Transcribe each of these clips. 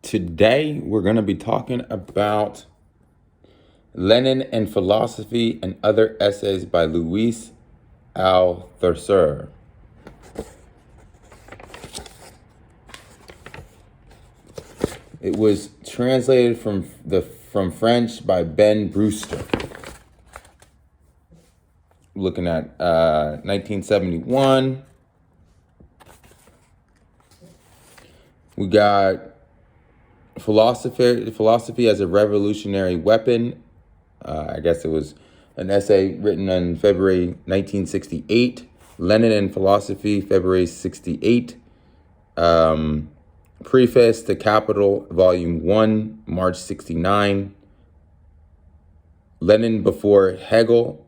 Today, we're going to be talking about Lenin and Philosophy and Other Essays by Luis Althusser. It was translated from French by Ben Brewster. Looking at 1971. We got philosophy as a revolutionary weapon. I guess it was an essay written in February 1968. Lenin and Philosophy, February 68. Preface to Capital, Volume 1, March 69. Lenin before Hegel,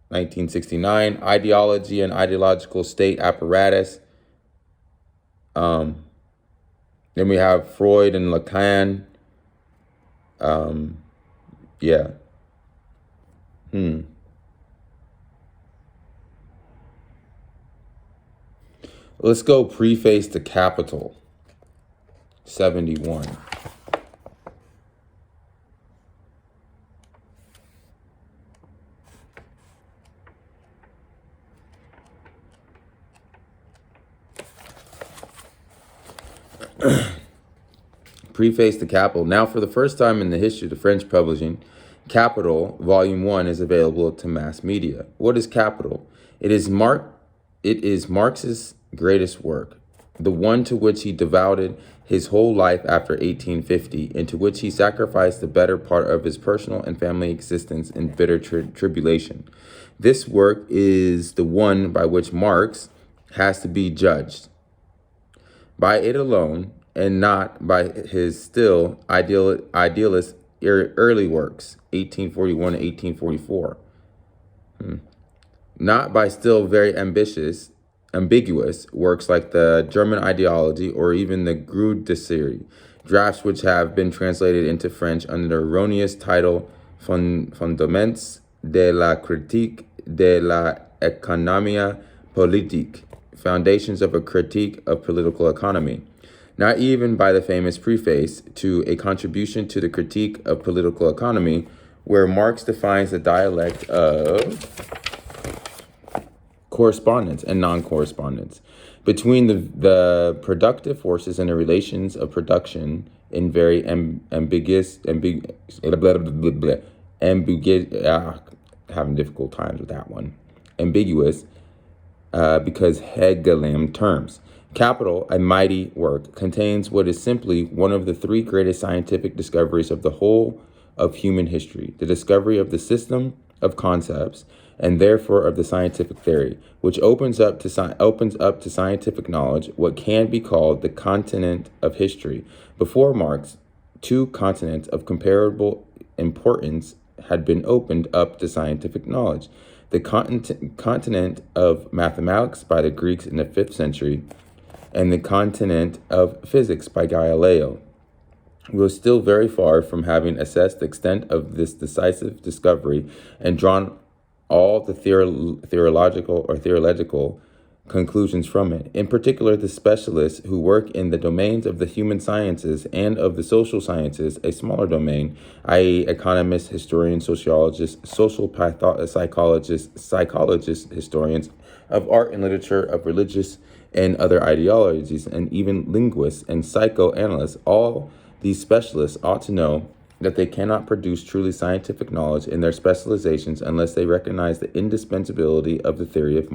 1969. Ideology and Ideological State Apparatus. Then we have Freud and Lacan. Let's go preface to Capital, 71. Preface to Capital. Now, for the first time in the history of the French publishing, Capital, Volume 1, is available to mass media. What is Capital? It is Marx's greatest work, the one to which he devoted his whole life after 1850, and to which he sacrificed the better part of his personal and family existence in bitter tribulation. This work is the one by which Marx has to be judged. By it alone, and not by his still idealist early works, 1841 to 1844. Not by still very ambiguous works like the German Ideology or even the Grundtheorie, drafts which have been translated into French under the erroneous title Fondements de la critique de la économie politique, Foundations of a Critique of Political Economy. Not even by the famous preface to A Contribution to the Critique of Political Economy, where Marx defines the dialect of correspondence and non-correspondence between the productive forces and the relations of production in very having difficult times with that one. Ambiguous because Hegelian terms. Capital, a mighty work, contains what is simply one of the three greatest scientific discoveries of the whole of human history, the discovery of the system of concepts, and therefore of the scientific theory, which opens up to scientific knowledge what can be called the continent of history. Before Marx, two continents of comparable importance had been opened up to scientific knowledge. The continent of mathematics by the Greeks in the 5th century, and the continent of physics by Galileo. We were still very far from having assessed the extent of this decisive discovery and drawn all the theological conclusions from it. In particular, the specialists who work in the domains of the human sciences and of the social sciences, a smaller domain, i.e. economists, historians, sociologists, social psychologists, historians of art and literature, of religious and other ideologies, and even linguists and psychoanalysts. All these specialists ought to know that they cannot produce truly scientific knowledge in their specializations unless they recognize the indispensability of the theory of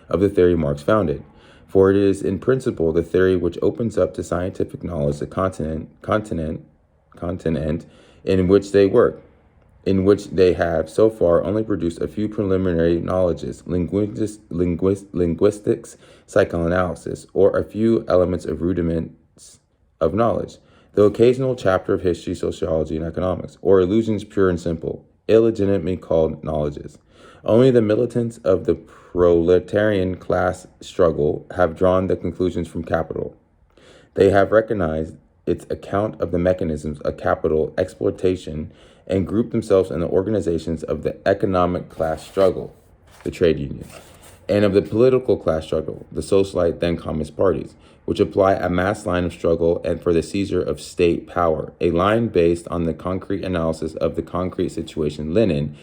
the theory Marx founded. For it is in principle the theory which opens up to scientific knowledge the continent in which they work, in which they have so far only produced a few preliminary knowledges, linguistics, psychoanalysis, or a few elements of rudiments of knowledge, the occasional chapter of history, sociology, and economics, or illusions pure and simple, illegitimately called knowledges. Only the militants of the proletarian class struggle have drawn the conclusions from Capital. They have recognized its account of the mechanisms of capital exploitation and group themselves in the organizations of the economic class struggle, the trade unions, and of the political class struggle, the socialite then communist parties, which apply a mass line of struggle and for the seizure of state power, a line based on the concrete analysis of the concrete situation Lenin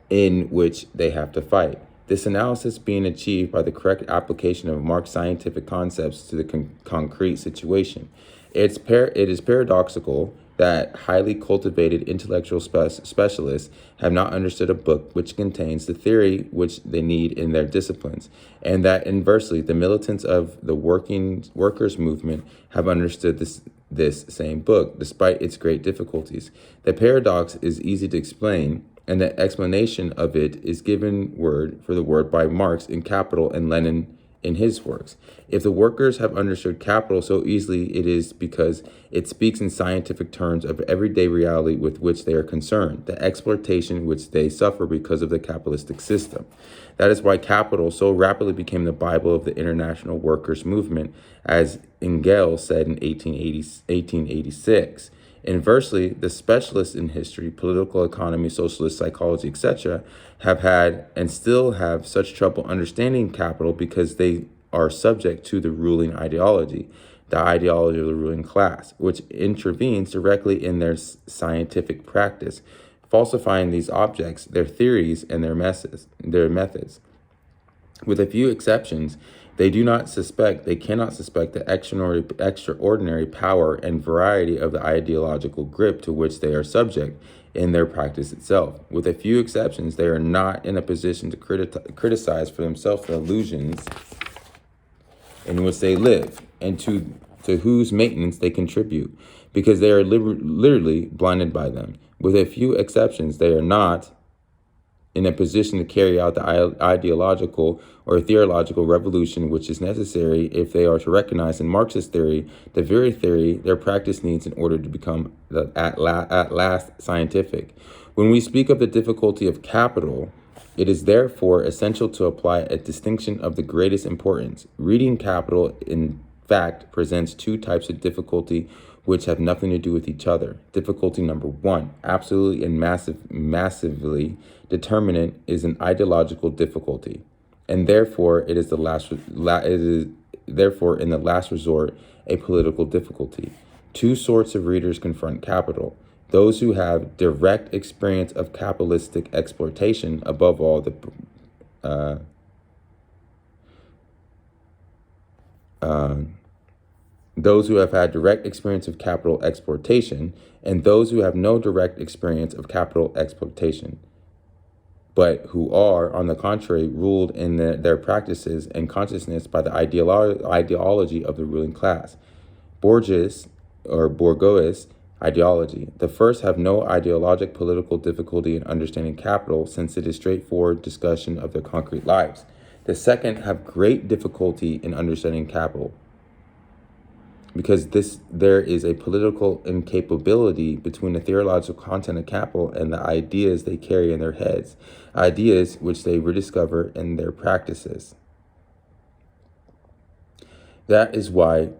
in which they have to fight. This analysis being achieved by the correct application of Marx's scientific concepts to the concrete situation. It is paradoxical that highly cultivated intellectual specialists have not understood a book which contains the theory which they need in their disciplines, and that inversely, the militants of the workers' movement have understood this same book, despite its great difficulties. The paradox is easy to explain, and the explanation of it is given word for the word by Marx in Capital and Lenin in his works. If the workers have understood Capital so easily, it is because it speaks in scientific terms of everyday reality with which they are concerned, the exploitation which they suffer because of the capitalistic system. That is why Capital so rapidly became the Bible of the international workers' movement, as Engels said in 1886. Inversely, the specialists in history, political economy, socialist psychology, etc., have had and still have such trouble understanding Capital because they are subject to the ruling ideology, the ideology of the ruling class, which intervenes directly in their scientific practice, falsifying these objects, their theories, and their methods. With a few exceptions, they cannot suspect the extraordinary power and variety of the ideological grip to which they are subject in their practice itself. With a few exceptions, they are not in a position to criticize for themselves the illusions in which they live and to whose maintenance they contribute, because they are literally blinded by them. With a few exceptions, they are not in a position to carry out the ideological or theological revolution which is necessary if they are to recognize in Marxist theory the very theory their practice needs in order to become at last scientific. When we speak of the difficulty of Capital, it is therefore essential to apply a distinction of the greatest importance. Reading Capital, in fact, presents two types of difficulty which have nothing to do with each other. Difficulty number one, absolutely and massively determinant, is an ideological difficulty, and therefore it is therefore in the last resort a political difficulty. Two sorts of readers confront Capital: those who have direct experience of capitalistic exploitation, above all those who have had direct experience of capital exploitation, and those who have no direct experience of capital exploitation, but who are, on the contrary, ruled in their practices and consciousness by the ideology of the ruling class, bourgeois ideology. The first have no ideologic political difficulty in understanding Capital, since it is straightforward discussion of their concrete lives. The second have great difficulty in understanding Capital, because there is a political incapability between the theological content of Capital and the ideas they carry in their heads, ideas which they rediscover in their practices. That is why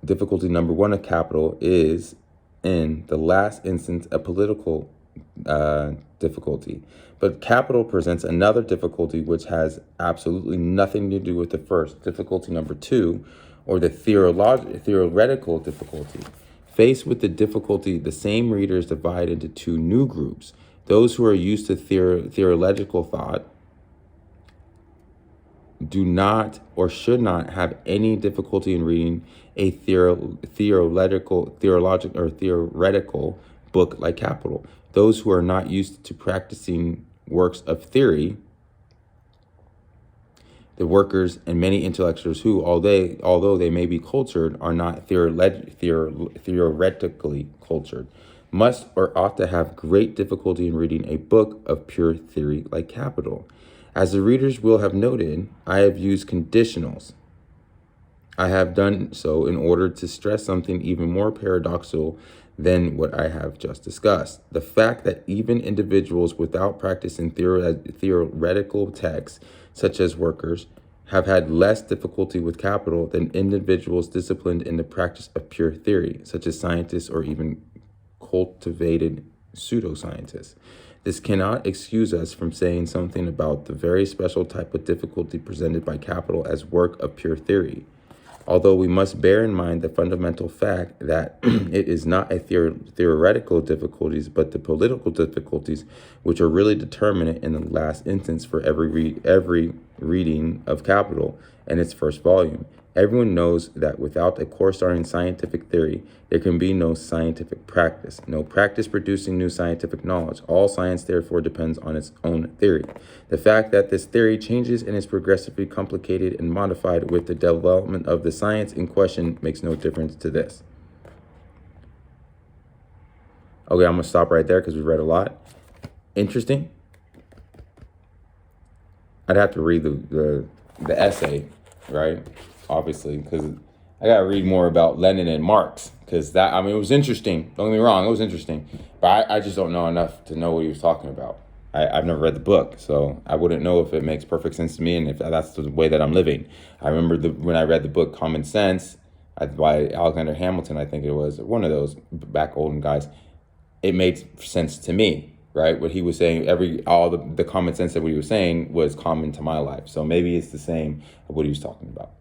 difficulty number one of Capital is, in the last instance, a political difficulty. But Capital presents another difficulty which has absolutely nothing to do with the first. Difficulty number two, or the theoretical difficulty. Faced with the difficulty, the same readers divide into two new groups: those who are used to theological thought do not or should not have any difficulty in reading a theoretical book like Capital. Those who are not used to practicing works of theory, the workers and many intellectuals who, although they may be cultured, are not theoretically cultured, must or ought to have great difficulty in reading a book of pure theory like Capital. As the readers will have noted, I have used conditionals. I have done so in order to stress something even more paradoxical than what I have just discussed: the fact that even individuals without practice in theoretical texts, such as workers, have had less difficulty with Capital than individuals disciplined in the practice of pure theory, such as scientists or even cultivated pseudoscientists. This cannot excuse us from saying something about the very special type of difficulty presented by Capital as work of pure theory. Although we must bear in mind the fundamental fact that it is not a theoretical difficulties, but the political difficulties which are really determinant in the last instance for every reading of Capital and its first volume. Everyone knows that without a corresponding scientific theory, there can be no scientific practice, no practice producing new scientific knowledge. All science, therefore, depends on its own theory. The fact that this theory changes and is progressively complicated and modified with the development of the science in question makes no difference to this. Okay, I'm going to stop right there because we read a lot. Interesting. I'd have to read the essay, right? Obviously, because I got to read more about Lenin and Marx, because that, I mean, it was interesting. Don't get me wrong, it was interesting. But I just don't know enough to know what he was talking about. I've never read the book, so I wouldn't know if it makes perfect sense to me and if that's the way that I'm living. I remember when I read the book Common Sense by Alexander Hamilton, I think it was, one of those back olden guys. It made sense to me, right? What he was saying, all the common sense that what he was saying was common to my life. So maybe it's the same of what he was talking about.